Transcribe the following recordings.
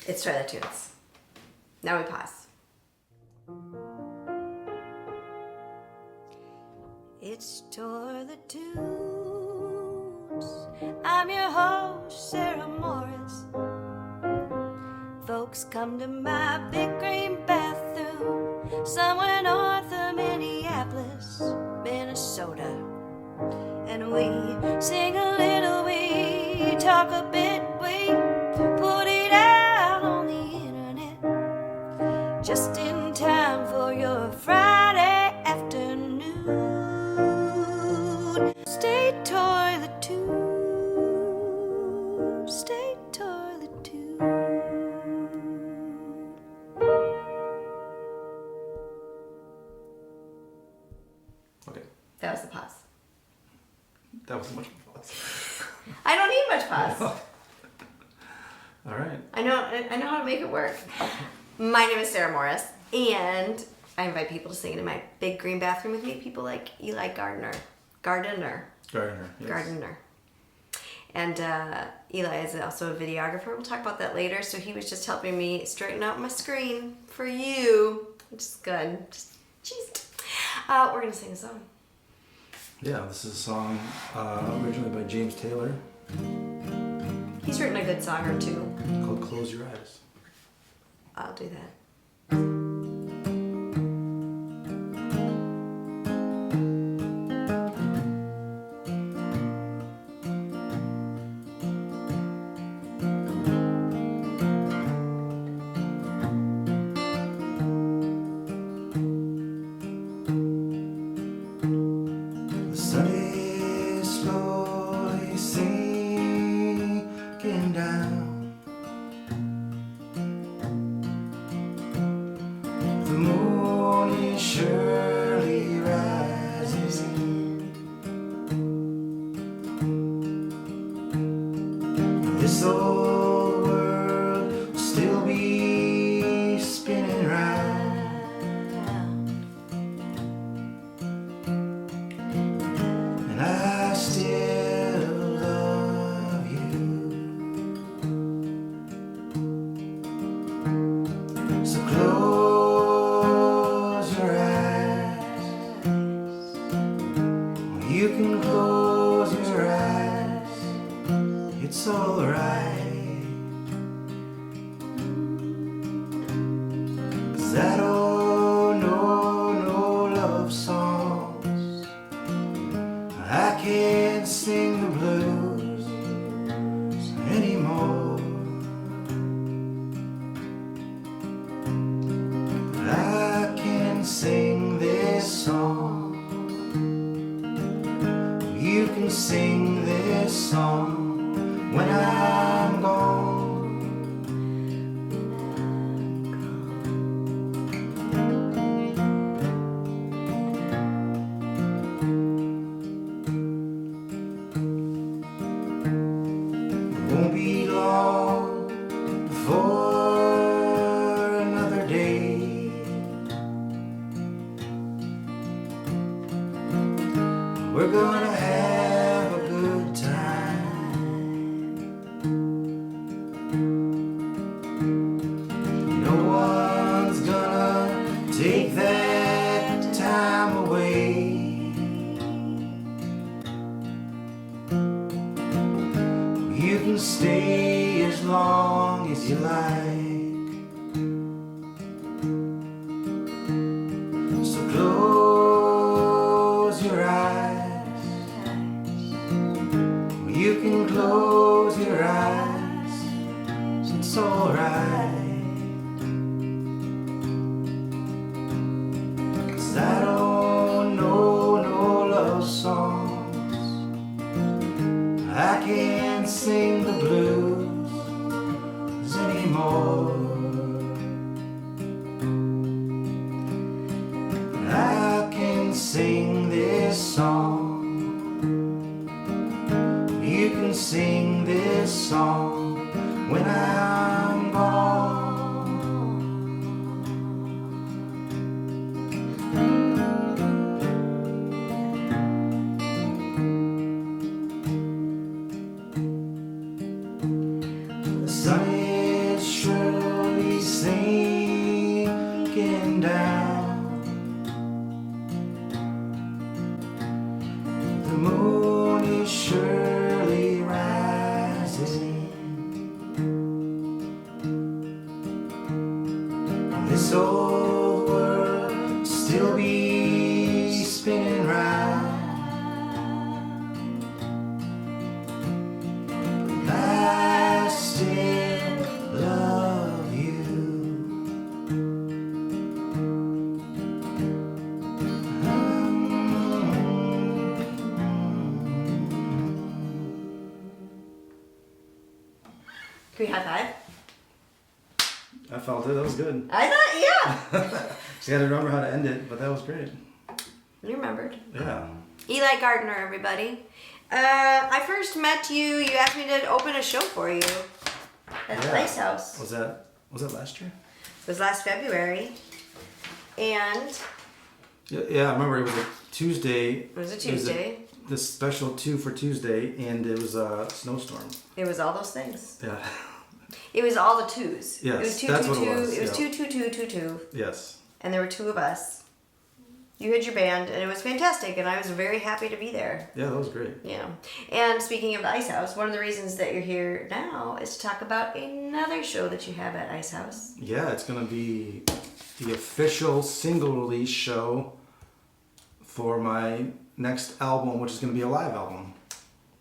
It's Try the Tunes. Now we pause. It's Try the Tunes. I'm your host, Sarah Morris. Folks come to my big green bathroom somewhere north of Minneapolis, Minnesota. And we sing a little, we talk a bit, we put it out on the internet just in time for your Friday afternoon. Stay toilet tune, stay toilet tune. Okay. That was the pause. That was much pause. I don't need much pause. All right. I know how to make it work. My name is Sarah Morris, and I invite people to sing in my big green bathroom with me. People like Eli Gardiner. Gardiner. Yes. Gardiner. And Eli is also a videographer. We'll talk about that later. So he was just helping me straighten out my screen for you, which is good. Just, jeez. We're going to sing a song. Yeah, this is a song originally by James Taylor He's written a good song or two. called Close Your Eyes. I'll do that. The sun is slowly sinking down. The moon is surely rising. This old world will still be spinning round. And I still love you. So close your eyes. You can close your eyes. It's alright. 'Cause I don't know no love songs. I can't sing the blues anymore. But I can sing this song. You can sing this song when I'm gone. It won't be long before another day. We're gonna have a good time. No one's gonna take that time away. You can stay as long as you like. So close your eyes. You can close your eyes. It's alright. 'Cause I don't know no love songs. I can't sing the blues anymore. But I can sing this song. You can sing this song when I'm gone. The sun is surely sinking down. The moon is surely rising. This old world still be spinning round. I still love you. Can we high five? I felt it. That was good. I thought, yeah. Just got to remember how to end it, but that was great. You remembered. Yeah. Eli Gardiner, everybody. I first met you. You asked me to open a show for you at the Ice House. Was that last year? It was last February, and Yeah, I remember it was a Tuesday. it was a Tuesday. This special 2 for Tuesday, and it was a snowstorm. It was all those things. Yeah. It was all the twos. Yes, it was two, that's two, what it two. was, It was yeah. 2, 2, 2, 2, 2, Yes. and there were two of us. You had your band, and it was fantastic, and I was very happy to be there. Yeah, that was great. Yeah. And speaking of the Ice House, one of the reasons that you're here now is to talk about another show that you have at Ice House. Yeah, it's going to be the official single release show for my next album, which is going to be a live album.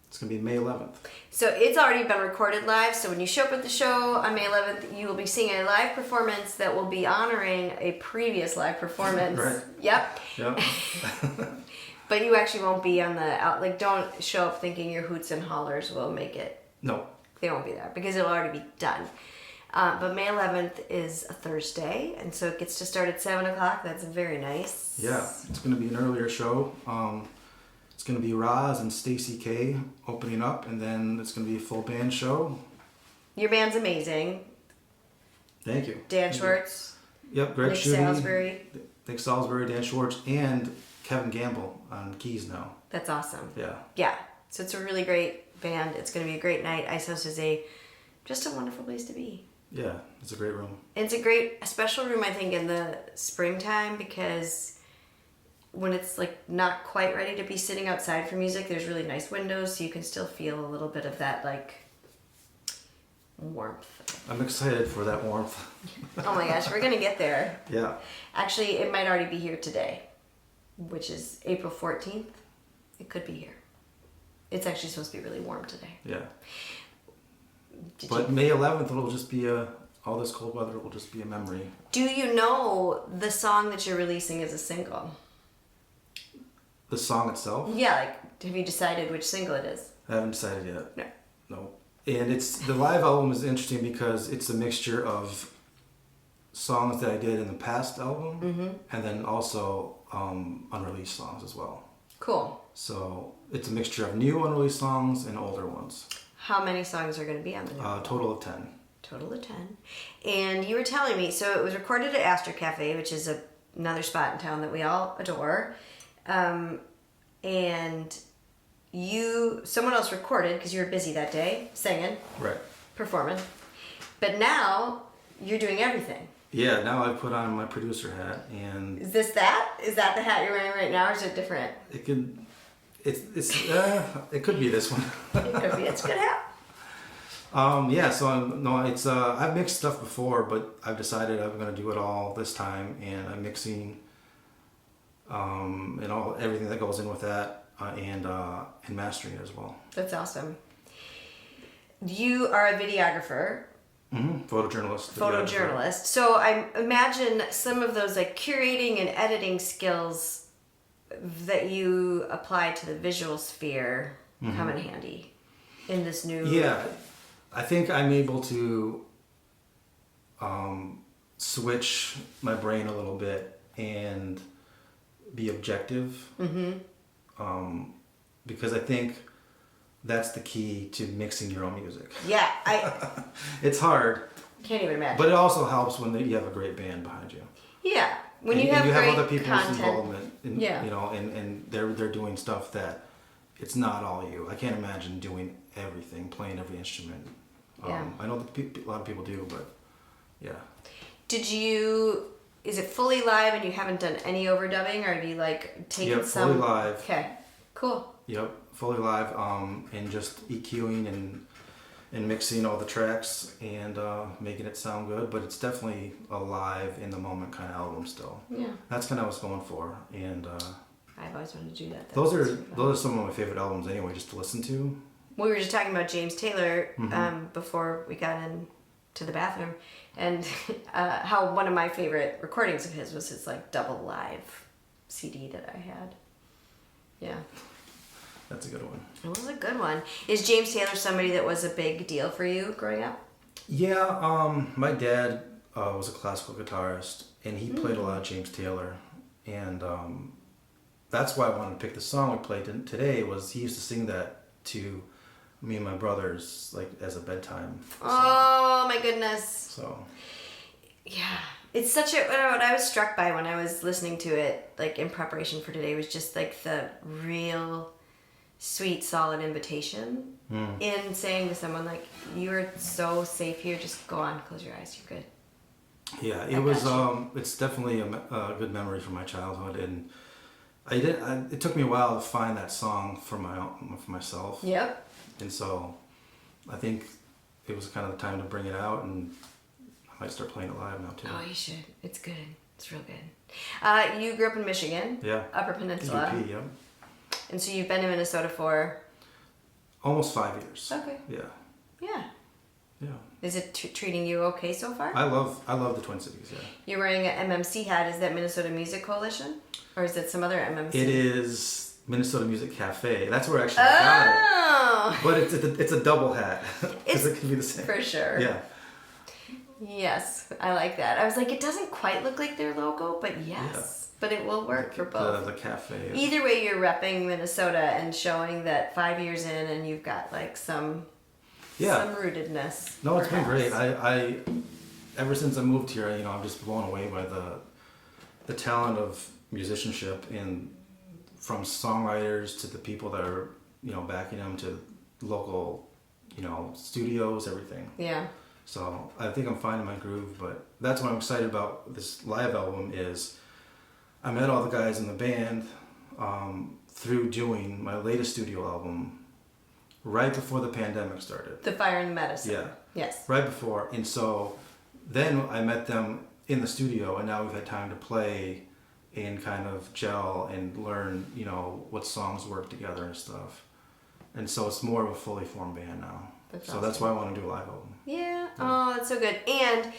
It's going to be May 11th. So it's already been recorded live, so when you show up at the show on May 11th, you will be seeing a live performance that will be honoring a previous live performance. Right. Yep. Yep. But you actually won't be on the don't show up thinking your hoots and hollers will make it. No. They won't be there because it'll already be done. But May 11th is a Thursday, and so it gets to start at 7 o'clock. That's very nice. Yeah, it's going to be an earlier show. It's going to be Roz and Stacy K opening up, and then it's going to be a full band show. Your band's amazing. Thank you. Dan Schwartz, Yep, Greg Nick Schutte, Salisbury. Nick Salisbury, Dan Schwartz, and Kevin Gamble on keys now. That's awesome. Yeah. Yeah. So it's a really great band. It's going to be a great night. Ice House is just a wonderful place to be. Yeah, it's a great room. And it's a special room, I think, in the springtime because when it's like not quite ready to be sitting outside for music, there's really nice windows, so you can still feel a little bit of that like warmth. I'm excited for that warmth. Oh my gosh, we're gonna get there. Yeah. Actually, it might already be here today, which is April 14th. It could be here. It's actually supposed to be really warm today. Yeah. But May 11th, it'll just be all this cold weather will just be a memory. Do you know the song that you're releasing as a single? The song itself? Yeah, like, have you decided which single it is? I haven't decided yet. No. No. And the live album is interesting because it's a mixture of songs that I did in the past album, and then also unreleased songs as well. Cool. So it's a mixture of new unreleased songs and older ones. How many songs are going to be on the new album? Total of 10. Total of 10. And you were telling me, so it was recorded at Astor Cafe, which is another spot in town that we all adore. And someone else recorded, because you were busy that day, singing, Right. performing. But now, you're doing everything. Yeah, now I put on my producer hat, and Is this that? Is that the hat you're wearing right now, or is it different? it could be this one. It could be. It's a good hat. Yeah, so I've mixed stuff before, but I've decided I'm going to do it all this time, and I'm mixing and everything that goes in with that, and mastering it as well. That's awesome. You are a videographer. Photojournalist. So I imagine some of those like curating and editing skills that you apply to the visual sphere come in handy in this new. Yeah, I think I'm able to switch my brain a little bit and be objective. Because I think that's the key to mixing your own music. Yeah, It's hard. Can't even imagine. But it also helps when you have a great band behind you. Yeah, when And you have you great have other people's content. involvement, in, Yeah. and they're doing stuff that it's not all you. I can't imagine doing everything, playing every instrument. Yeah. I know that a lot of people do, but Yeah. Is it fully live and you haven't done any overdubbing, or have you like taken some? Fully live. Okay, cool. Yep, fully live, and just EQing and mixing all the tracks and making it sound good. But it's definitely a live in the moment kind of album still. Yeah. That's kind of what I was going for, and I've always wanted to do that. those are some of my favorite albums anyway, just to listen to. We were just talking about James Taylor before we got into the bathroom, and how one of my favorite recordings of his was his like double live CD that I had. Yeah. That's a good one. It was a good one. Is James Taylor somebody that was a big deal for you growing up? Yeah, my dad was a classical guitarist, and he played a lot of James Taylor, and that's why I wanted to pick the song we played today. Was he used to sing that to me and my brothers like as a bedtime song. Oh my goodness. So yeah, it's such a, what I was struck by when I was listening to it like in preparation for today was just like the real sweet solid invitation in saying to someone like, you're so safe here, just go on, close your eyes, you're good. yeah, it was it's definitely a good memory from my childhood, and it took me a while to find that song for myself. Yep. And so I think it was kind of the time to bring it out, and I might start playing it live now too. Oh, you should. It's good. It's real good. You grew up in Michigan. Yeah. Upper Peninsula. UP, yeah. And so you've been in Minnesota for? Almost 5 years. Okay. Yeah. Yeah. Yeah. Is it treating you okay so far? I love the Twin Cities, yeah. You're wearing an MMC hat. Is that Minnesota Music Coalition? Or is it some other MMC? It is Minnesota Music Cafe. That's where actually I got it. Oh! But it's a double hat. Because it can be the same. For sure. Yeah. Yes, I like that. I was like, it doesn't quite look like their logo, but yes. Yeah. But it will work for both. The cafe. Either way, you're repping Minnesota and showing that 5 years in and you've got like some rootedness. No, it's been great. I ever since I moved here, I'm just blown away by the talent of musicianship, and from songwriters to the people that are backing them to local studios, everything. Yeah. So I think I'm finding my groove, but that's what I'm excited about this live album is I met all the guys in the band through doing my latest studio album right before the pandemic started. The Fire and the Medicine. Yeah. Yes. Right before. And so then I met them in the studio, and now we've had time to play and kind of gel and learn, what songs work together and stuff. And so it's more of a fully formed band now. That's awesome. That's why I want to do a live album. Yeah. Oh, that's so good. And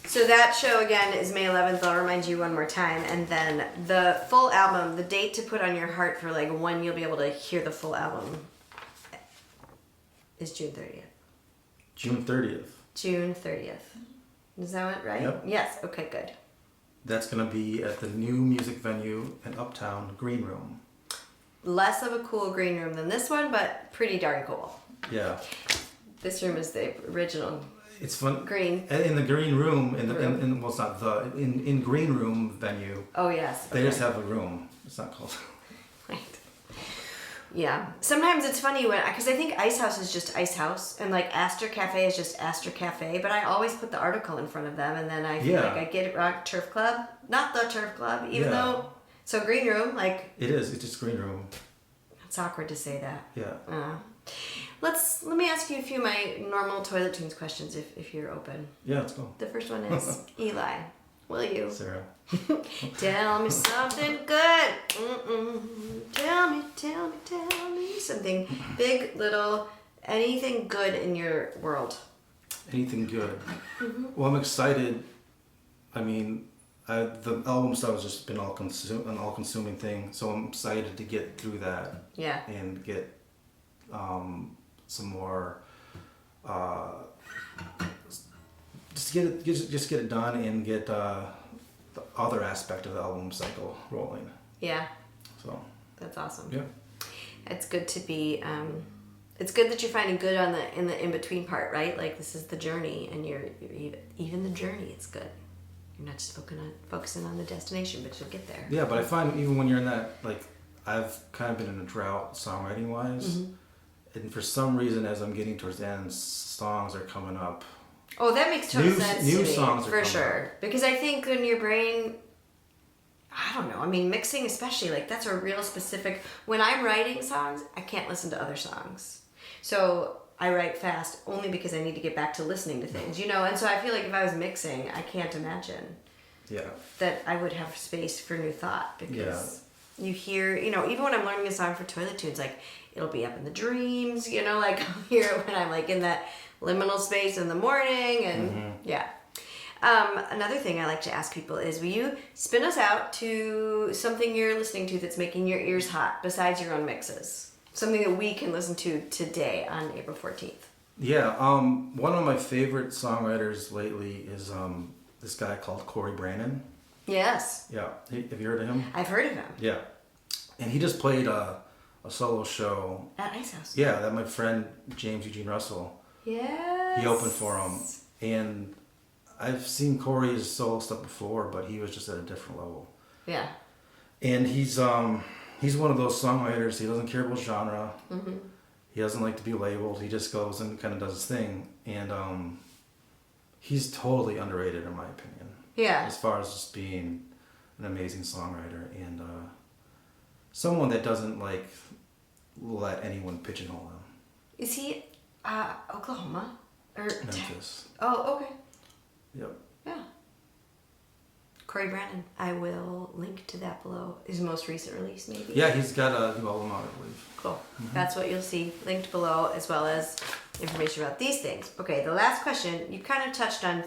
so that show again is May 11th. I'll remind you one more time. And then the full album, the date to put on your heart for like when you'll be able to hear the full album is June 30th. June 30th. June 30th. Is that right? Yep. Yes. Okay, good. That's going to be at the new music venue in Uptown, Green Room. Less of a cool green room than this one, but pretty darn cool. Yeah. This room is the original. It's fun. Green. In the green room, well, it's not in green room venue. Oh yes. Okay. They just have a room. It's not called. Right. Yeah. Sometimes it's funny because I think Ice House is just Ice House, and like Astor Cafe is just Astor Cafe. But I always put the article in front of them, and then I feel like I get it wrong. Turf Club, not the Turf Club, even though. So green room, like. It is. It's just green room. It's awkward to say that. Yeah. Let me ask you a few of my normal Toilet Tunes questions if you're open. Yeah, let's go. The first one is Eli. Will you? Sarah. Tell me something good. Tell me something big, little, anything good in your world. Anything good. Mm-hmm. Well, I'm excited. I mean, the album stuff has just been an all-consuming thing, so I'm excited to get through that. Yeah. And get some more. Just get it done and get the other aspect of the album cycle rolling. Yeah. So. That's awesome. Yeah. It's good to be. It's good that you're finding good in the in between part, right? Like this is the journey, and you're even the journey is good. You're not just focusing on the destination, but you'll get there. Yeah, but I find even when you're in that, like, I've kind of been in a drought songwriting wise, and for some reason, as I'm getting towards the end, songs are coming up. Oh, that makes total sense New to me, songs are for coming sure. Because I think when your brain, I don't know. I mean, mixing especially, like that's a real specific. When I'm writing songs, I can't listen to other songs. So I write fast only because I need to get back to listening to things, you know. And so I feel like if I was mixing, I can't imagine that I would have space for new thought because you hear, you know, even when I'm learning a song for Toilet Tunes, like it'll be up in the dreams, you know, like I'll hear it when I'm like in that liminal space in the morning, and another thing I like to ask people is, will you spin us out to something you're listening to that's making your ears hot besides your own mixes? Something that we can listen to today on April 14th. Yeah, one of my favorite songwriters lately is this guy called Corey Brannon. Yes. Yeah, have you heard of him? I've heard of him. Yeah, and he just played a solo show At Ice House. Yeah, that my friend James Eugene Russell. Yes. He opened for him, and I've seen Corey's solo stuff before, but he was just at a different level. Yeah. And he's one of those songwriters. He doesn't care about genre. Mm-hmm. He doesn't like to be labeled. He just goes and kind of does his thing, and he's totally underrated in my opinion. Yeah. As far as just being an amazing songwriter and someone that doesn't like let anyone pigeonhole him. Is he Oklahoma or Memphis? Oh, okay. Yep. Yeah. Corey Brannon. I will link to that below. His most recent release, maybe. Yeah, he's got a new album out, I believe. Cool. That's what you'll see linked below, as well as information about these things. Okay, the last question. You kind of touched on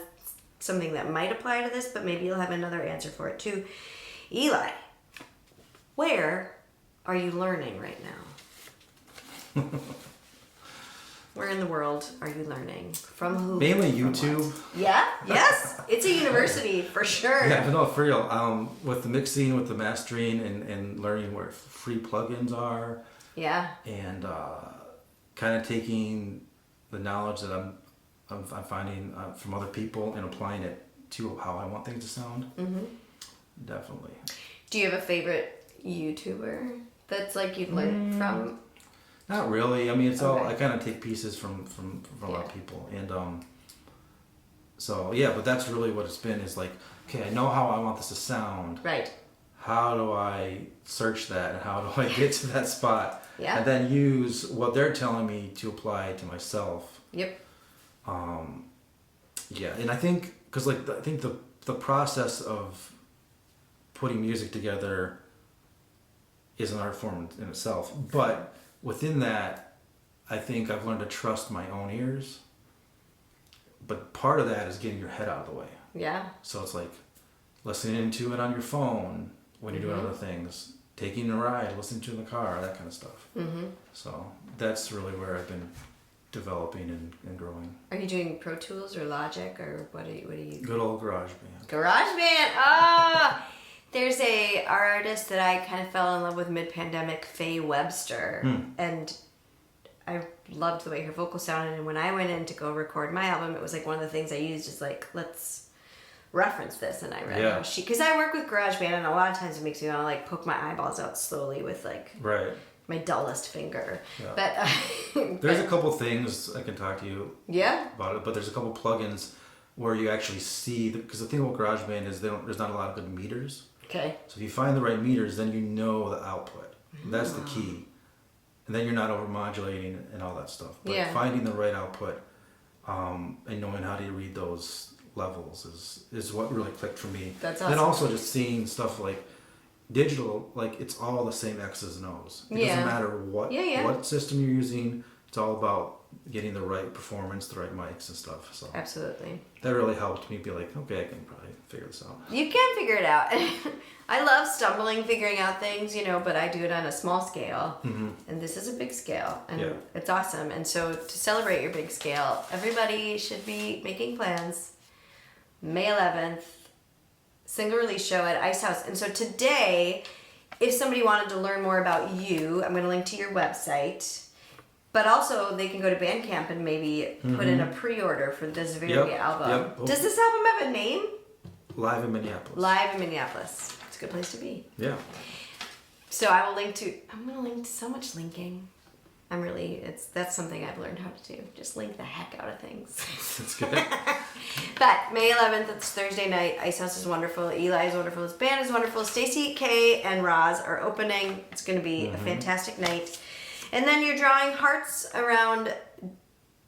something that might apply to this, but maybe you'll have another answer for it too. Eli, where are you learning right now? Where in the world are you learning? From who? Mainly From YouTube. what? Yeah? Yes? It's a university, for sure. Yeah, but no, for real. With the mixing, with the mastering, and learning where free plugins are. Yeah. And kind of taking the knowledge that I'm finding from other people and applying it to how I want things to sound. Mm-hmm. Definitely. Do you have a favorite YouTuber that's like you've learned from? Not really. I mean, it's all, Okay. I kind of take pieces from a lot of people. And so, yeah, but that's really what it's been, is like, okay, I know how I want this to sound. Right. How do I search that, and how do I get to that spot? Yeah. And then use what they're telling me to apply to myself. Yep. Yeah, and I think, because like, I think the process of putting music together is an art form in itself. But within that, I think I've learned to trust my own ears. But part of that is getting your head out of the way. Yeah. So it's like listening to it on your phone when you're doing other things, taking a ride, listening to it in the car, that kind of stuff. Mm-hmm. So that's really where I've been developing and growing. Are you doing Pro Tools or Logic, or what are you? Good old GarageBand. GarageBand. Ah, there's a artist that I kind of fell in love with mid-pandemic, Faye Webster, and I loved the way her vocal sounded. And when I went in to go record my album, it was like one of the things I used is like, let's reference this. And I read how she, because I work with GarageBand, and a lot of times it makes me want to like poke my eyeballs out slowly with like my dullest finger. Yeah. But there's a couple things I can talk to you about it, but there's a couple plugins where you actually see, because the thing about GarageBand is there's not a lot of good meters. Okay. So if you find the right meters, then you know the output. That's the key. And then you're not over modulating and all that stuff. But finding the right output and knowing how to read those levels is what really clicked for me. That's awesome. And also just seeing stuff like digital, like it's all the same X's and O's. It doesn't matter what system you're using. It's all about getting the right performance, the right mics and stuff. So absolutely. That really helped me be like, okay, I can probably figure this out. You can figure it out. I love stumbling, figuring out things, but I do it on a small scale. Mm-hmm. And this is a big scale. And it's awesome. And so to celebrate your big scale, everybody should be making plans. May 11th, single release show at Ice House. And so today, if somebody wanted to learn more about you, I'm going to link to your website. But also, they can go to Bandcamp and maybe put in a pre-order for this very album. Yep. Does this album have a name? Live in Minneapolis. Live in Minneapolis. It's a good place to be. Yeah. So I'm going to link to so much linking. That's something I've learned how to do. Just link the heck out of things. That's good. But May 11th, it's Thursday night. Ice House is wonderful. Eli is wonderful. His band is wonderful. Stacy, Kay, and Roz are opening. It's going to be a fantastic night. And then you're drawing hearts around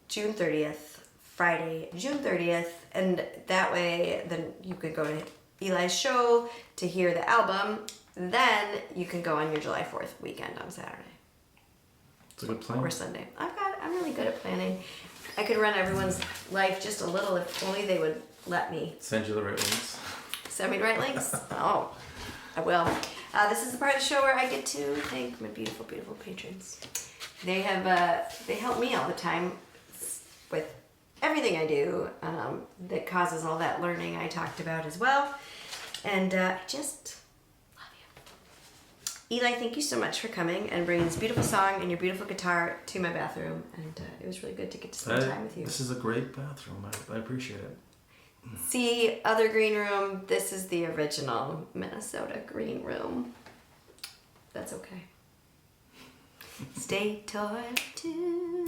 June 30th, Friday, June 30th. And that way, then you could go to Eli's show to hear the album. Then you can go on your July 4th weekend on Saturday. It's a good plan. Or Sunday. I'm really good at planning. I could run everyone's life just a little if only they would let me. Send you the right links. Send me the right links? Oh, I will. This is the part of the show where I get to thank my beautiful, beautiful patrons. They help me all the time with everything I do that causes all that learning I talked about as well. And I just love you. Eli, thank you so much for coming and bringing this beautiful song and your beautiful guitar to my bathroom. And it was really good to get to spend time with you. This is a great bathroom. I appreciate it. See, other green room, this is the original Minnesota green room. That's okay. Stay toilet too.